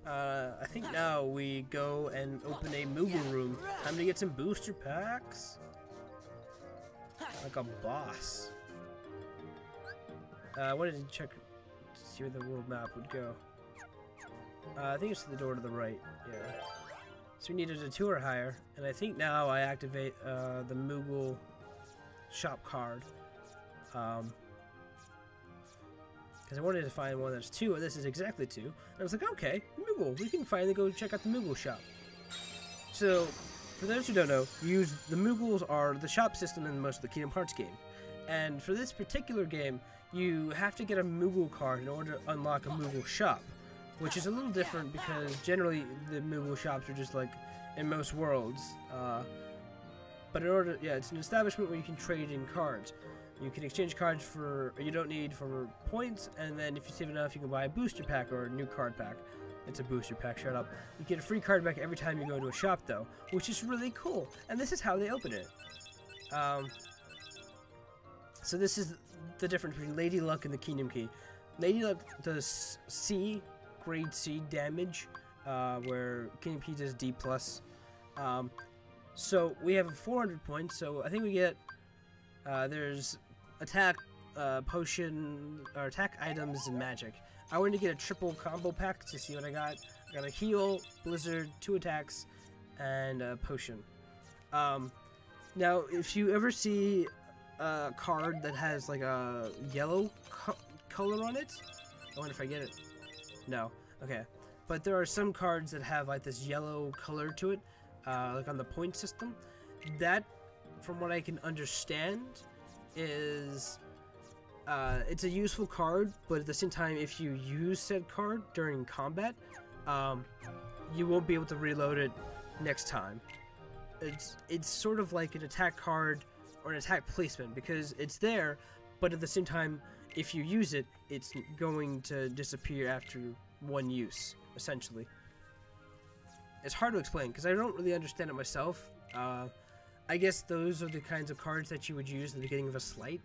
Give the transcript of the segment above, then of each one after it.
I think now we go and open a Moogle room. Time to get some booster packs. Like a boss. I wanted to check to see where the world map would go. I think it's to the door to the right. Yeah. So we needed a 2 or higher, and I think now I activate the Moogle shop card. Because I wanted to find one that's 2, and this is exactly 2. And I was like, okay, Moogle, we can finally go check out the Moogle shop. So, for those who don't know, the Moogles are the shop system in most of the Kingdom Hearts game. And for this particular game, you have to get a Moogle card in order to unlock a Moogle shop. Which is a little different because generally the Moogle shops are just like in most worlds. But in order, yeah, it's an establishment where you can trade in cards. You can exchange cards you don't need for points, and then if you save enough, you can buy a booster pack or a new card pack. It's a booster pack, shut up. You get a free card back every time you go to a shop though, which is really cool. And this is how they open it. So this is the difference between Lady Luck and the Kingdom Key. Lady Luck does grade C damage, where Kingdom Key does D+. So we have 400 points, so I think we get, there's attack, potion, or attack items, and magic. I wanted to get a triple combo pack to see what I got. I got a heal, blizzard, 2 attacks, and a potion. Now, if you ever see a card that has like a yellow color on it, I wonder if I get it. No. Okay. But there are some cards that have like this yellow color to it, like on the point system. That, from what I can understand, is it's a useful card, but at the same time, if you use said card during combat, you won't be able to reload it next time. It's sort of like an attack card or an attack placement because it's there, but at the same time, if you use it, it's going to disappear after one use, essentially. It's hard to explain because I don't really understand it myself. I guess those are the kinds of cards that you would use at the beginning of a slight,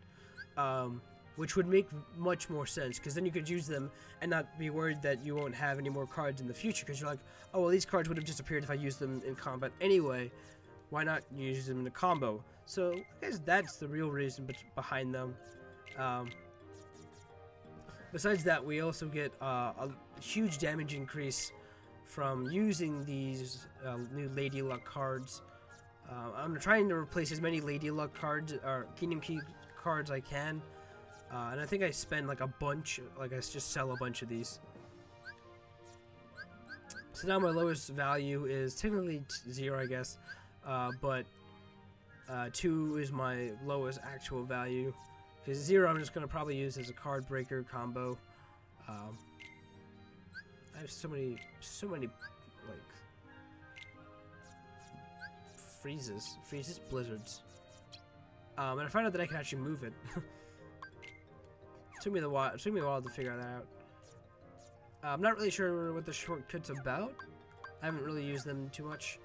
which would make much more sense because then you could use them and not be worried that you won't have any more cards in the future because you're like, oh well, these cards would have disappeared if I used them in combat anyway. Why not use them in a combo? So I guess that's the real reason behind them. Besides that, we also get a huge damage increase from using these new Lady Luck cards. I'm trying to replace as many Lady Luck cards or Kingdom Key cards I can, and I think I spend like a bunch. Like I just sell a bunch of these. So now my lowest value is technically 0, I guess, but 2 is my lowest actual value. Because 0 I'm just going to probably use as a card breaker combo. I have so many, like, freezes, blizzards. And I found out that I can actually move it. Took me a while to figure that out. I'm not really sure what the shortcut's about. I haven't really used them too much.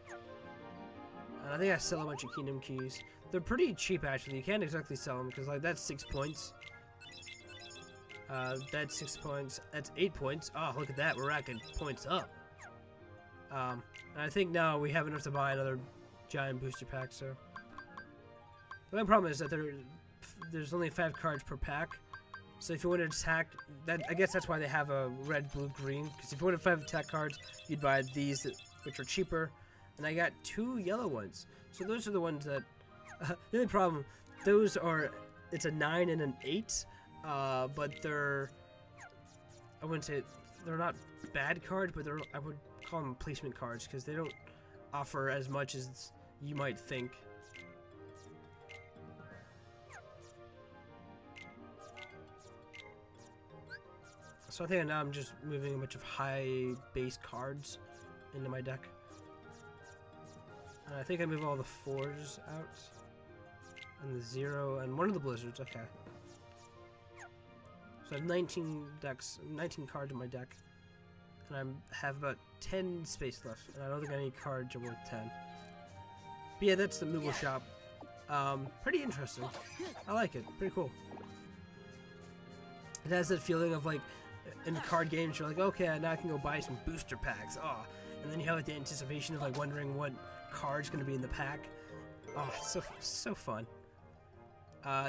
And I think I sell a bunch of Kingdom Keys. They're pretty cheap, actually. You can't exactly sell them, because, like, that's 6 points. That's 6 points. That's 8 points. Oh, look at that. We're racking points up. And I think now we have enough to buy another giant booster pack, so... The only problem is that there's only 5 cards per pack. So if you want to attack... I guess that's why they have a red, blue, green. Because if you wanted 5 attack cards, you'd buy these, which are cheaper. And I got 2 yellow ones. So those are the ones that... the only problem, those are... It's a 9 and an 8. But they're... I wouldn't say... They're not bad cards, but I would call them placement cards. Because they don't offer as much as you might think. So I think now I'm just moving a bunch of high base cards into my deck. And I think I move all the 4s out. And the 0 and one of the blizzards, okay. So I have 19 cards in my deck. And I have about 10 space left. And I don't think any cards are worth 10. But yeah, that's the Moogle shop. Pretty interesting. I like it. Pretty cool. It has that feeling of like in card games, you're like, okay, now I can go buy some booster packs. Oh, and then you have like the anticipation of like wondering what card's gonna be in the pack. Oh, it's so fun.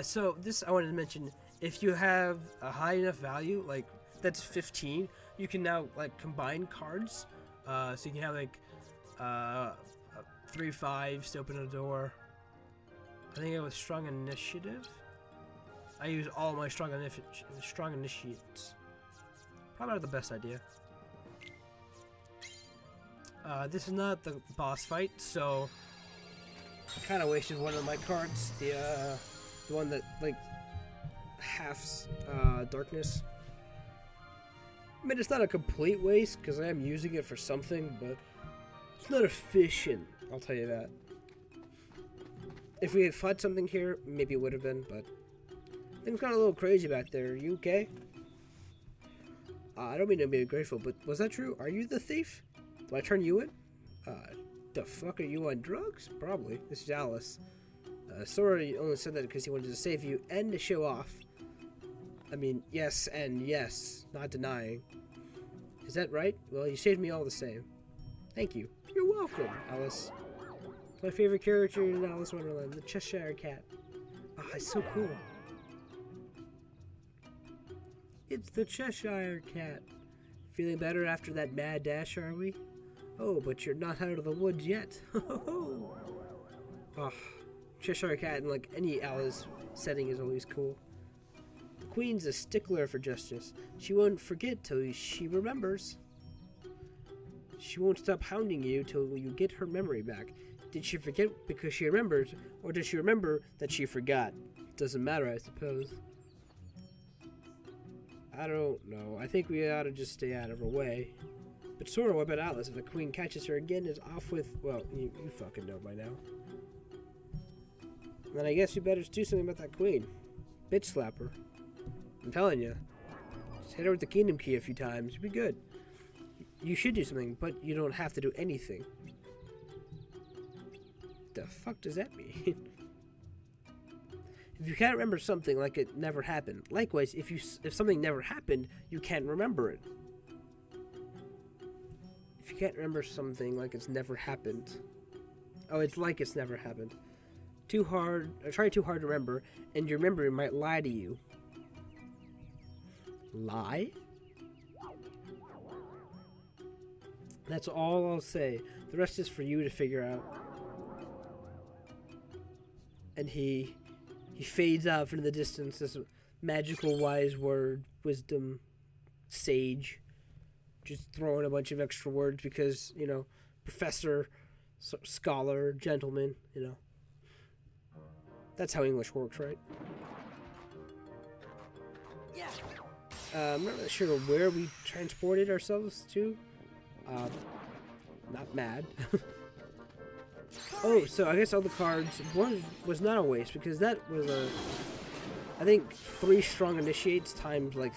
So this I wanted to mention, if you have a high enough value, like that's 15, you can now like combine cards. So you can have like 3 5s to open a door. I think it was strong initiative. I use all my strong initiates. Probably not the best idea. This is not the boss fight, so I kind of wasted one of my cards. The one that like halves darkness. I mean, it's not a complete waste because I am using it for something, but it's not efficient. I'll tell you that. If we had fought something here, maybe it would have been, but things got a little crazy back there. Are you okay? I don't mean to be ungrateful, but was that true? Are you the thief? Do I turn you in? The fuck, are you on drugs? Probably. This is Alice. Sora only said that because he wanted to save you and to show off. I mean, yes and yes, not denying. Is that right? Well, you saved me all the same. Thank you. You're welcome, Alice. My favorite character in Alice Wonderland, the Cheshire Cat. Ah, oh, it's so cool. It's the Cheshire Cat. Feeling better after that mad dash, are we? Oh, but you're not out of the woods yet. Oh, Cheshire Cat in like any Alice setting is always cool. The Queen's a stickler for justice. She won't forget till she remembers. She won't stop hounding you till you get her memory back. Did she forget because she remembers, or does she remember that she forgot? Doesn't matter, I suppose. I don't know. I think we ought to just stay out of her way. But Sora, what about Alice? If the Queen catches her again, is off with... Well, you fucking know by now. Then I guess we better do something about that Queen. Bitch slap her. I'm telling you. Just hit her with the Kingdom Key a few times. You'll be good. You should do something, but you don't have to do anything. The fuck does that mean? If you can't remember something like it never happened. Likewise, if something never happened, you can't remember it. If you can't remember something like it's never happened. Oh, it's like it's never happened. Too hard, or try too hard to remember, and your memory might lie to you. Lie? That's all I'll say. The rest is for you to figure out. And he fades out into the distance, this magical wise word, wisdom, sage. Just throwing a bunch of extra words because, you know, professor, scholar, gentleman, you know. That's how English works, right? Yeah. I'm not really sure where we transported ourselves to. Not mad. Oh, so I guess all the cards was not a waste because that was I think 3 strong initiates times like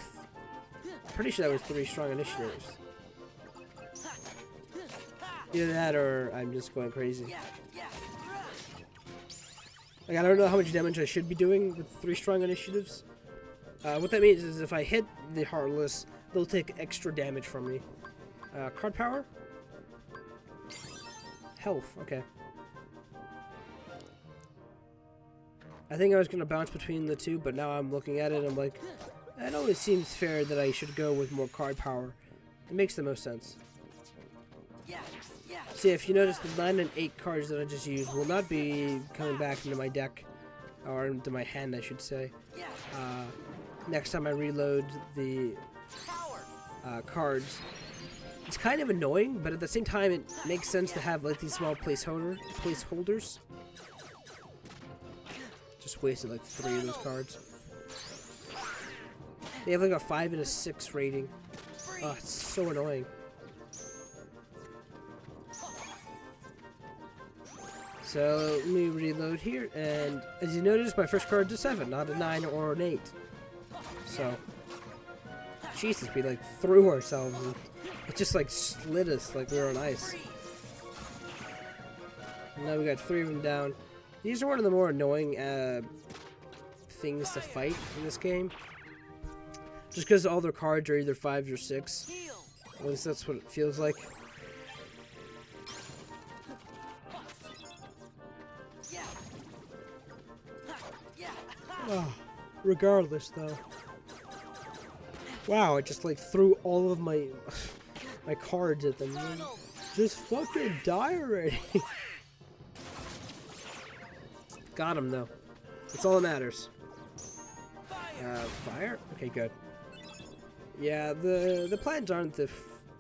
pretty sure that was 3 strong initiatives. Either that or I'm just going crazy. Like, I don't know how much damage I should be doing with 3 strong initiatives. What that means is if I hit the Heartless, they'll take extra damage from me. Card power? Health, okay. I think I was going to bounce between the two, but now I'm looking at it and I'm like, it always seems fair that I should go with more card power. It makes the most sense. See, if you notice, the 9 and 8 cards that I just used will not be coming back into my deck, or into my hand, I should say. Next time I reload the cards. It's kind of annoying, but at the same time, it makes sense to have like these small placeholders. Just wasted like 3 of those cards. They have like a 5 and a 6 rating. Oh, it's so annoying. So let me reload here, and as you notice, my first card's a 7, not a 9 or an 8. So, Jesus, we like threw ourselves, and it just like slid us like we were on ice. And now we got 3 of them down. These are one of the more annoying things to fight in this game. Just because all their cards are either 5s or 6. At least that's what it feels like. Oh, regardless, though. Wow, I just like threw all of my my cards at them. Just fucking die already. Got him though. That's all that matters. Fire? Okay, good. Yeah, the plans aren't the.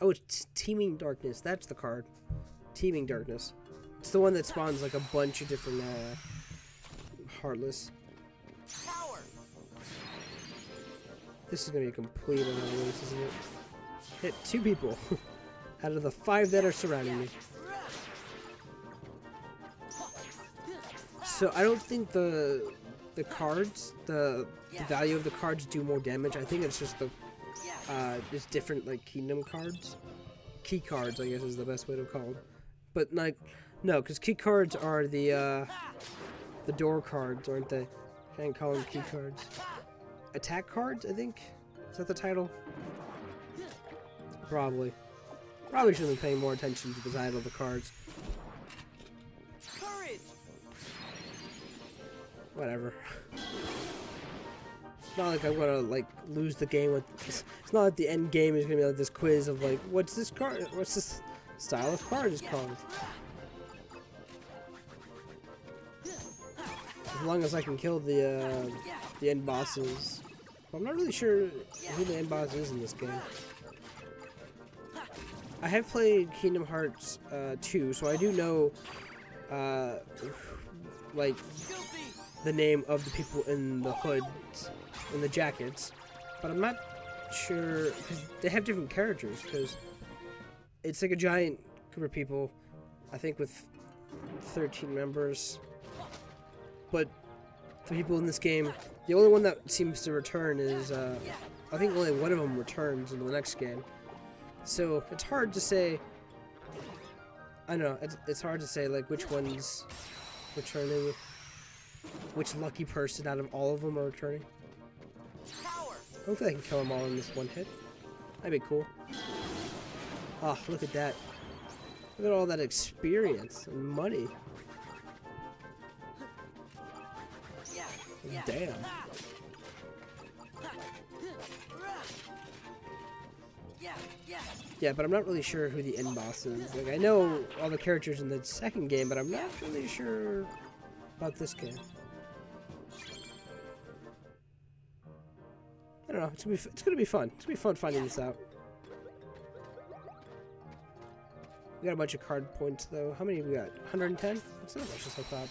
Oh, it's Teeming Darkness. That's the card. Teeming Darkness. It's the one that spawns like a bunch of different Heartless. This is gonna be a complete another race, isn't it? Hit 2 people out of the 5 that are surrounding me. So I don't think the cards, the value of the cards do more damage. I think it's just the just different like kingdom cards, key cards. I guess is the best way to call them. But like no, because key cards are the door cards, aren't they? Can't call them key cards. Attack cards, I think? Is that the title? Probably. Probably should have been paying more attention to the title of the cards. Courage. Whatever. It's not like I'm gonna like lose the game with this. It's not like the end game is gonna be like this quiz of like, what's this card? What's this style of card is called? As long as I can kill the end bosses. I'm not really sure who the end boss is in this game. I have played Kingdom Hearts 2, so I do know like the name of the people in the hoods, in the jackets, but I'm not sure because they have different characters. Because it's like a giant group of people, I think with 13 members, but the people in this game, the only one that seems to return is, I think only one of them returns in the next game. So, it's hard to say, I don't know, it's hard to say, like, which one's returning, which lucky person out of all of them are returning. Hopefully I can kill them all in this one hit. That'd be cool. Oh, look at that. Look at all that experience and money. Damn. Yeah, but I'm not really sure who the end boss is. Like, I know all the characters in the second game, but I'm not really sure about this game. I don't know. It's gonna be fun. It's gonna be fun finding this out. We got a bunch of card points though. How many we got? 110? It's not much as I thought.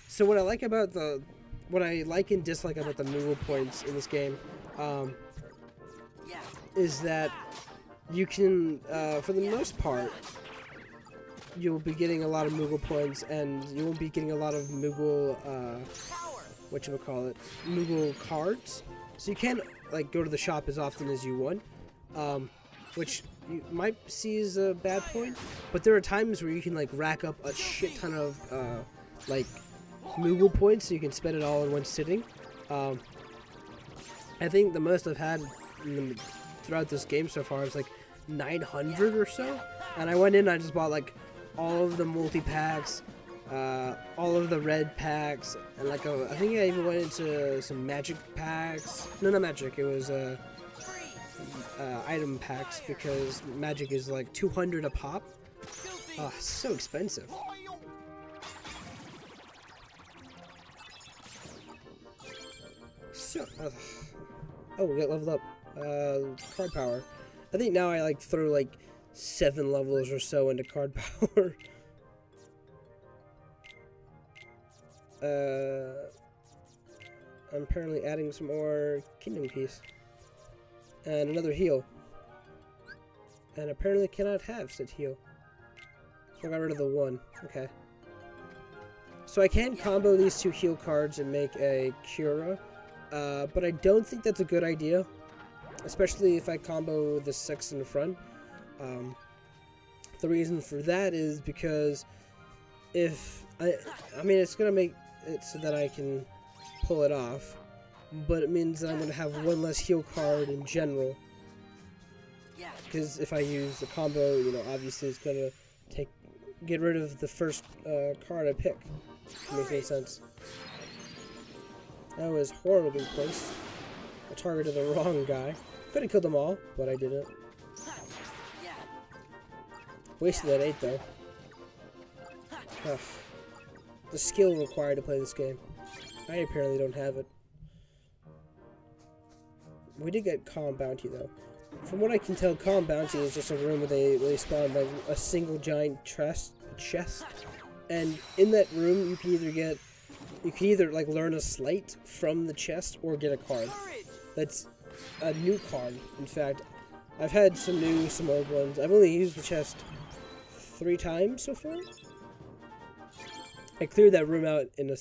So what I like about what I like and dislike about the Moogle points in this game, is that you can, for the most part, you'll be getting a lot of Moogle points, and you won't be getting a lot of Moogle, Moogle cards. So you can't, like, go to the shop as often as you want, which you might see as a bad point, but there are times where you can, like, rack up a shit ton of, like, Moogle points, so you can spend it all in one sitting. I think the most I've had throughout this game so far is like 900 or so, and I went in and I just bought like all of the multi-packs, all of the red packs, and like I think I even went into some magic packs. No, not magic, it was item packs, because magic is like 200 a pop. So expensive. So, oh, we got leveled up. Card power. I think now I like throw like 7 levels or so into card power. I'm apparently adding some more kingdom keys. And another heal. And apparently cannot have said heal. So I got rid of the 1. Okay. So I can combo these 2 heal cards and make a Cura. But I don't think that's a good idea, especially if I combo the 6 in the front. The reason for that is because if I mean, it's gonna make it so that I can pull it off, but it means that I'm going to have one less heal card in general. Because if I use the combo, you know, obviously it's going to get rid of the first card I pick. Makes no sense. That was horribly placed. I targeted the wrong guy. Could have killed them all, but I didn't. Wasted that 8 though. Ugh. The skill required to play this game. I apparently don't have it. We did get Calm Bounty though. From what I can tell, Calm Bounty is just a room where they spawn like a single giant chest, and in that room you can either like learn a sleight from the chest or get a card. That's a new card. In fact, I've had some new, some old ones. I've only used the chest 3 times so far. I cleared that room out in a